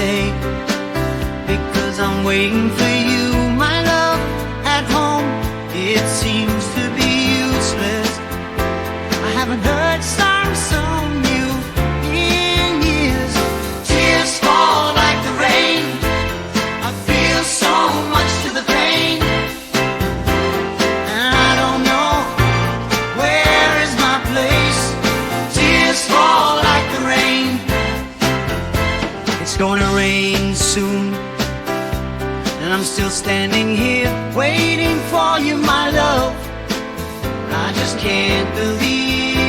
say, because I'm waiting for you, my love. At home it seems to be useless. I haven't heard songs from you in years. Tears fall like the rain. I feel so much to the pain, and I don't know where is my place. Tears fall like the rain. It's gonna rain soon, and I'm still standing here waiting for you, my love. I just can't believe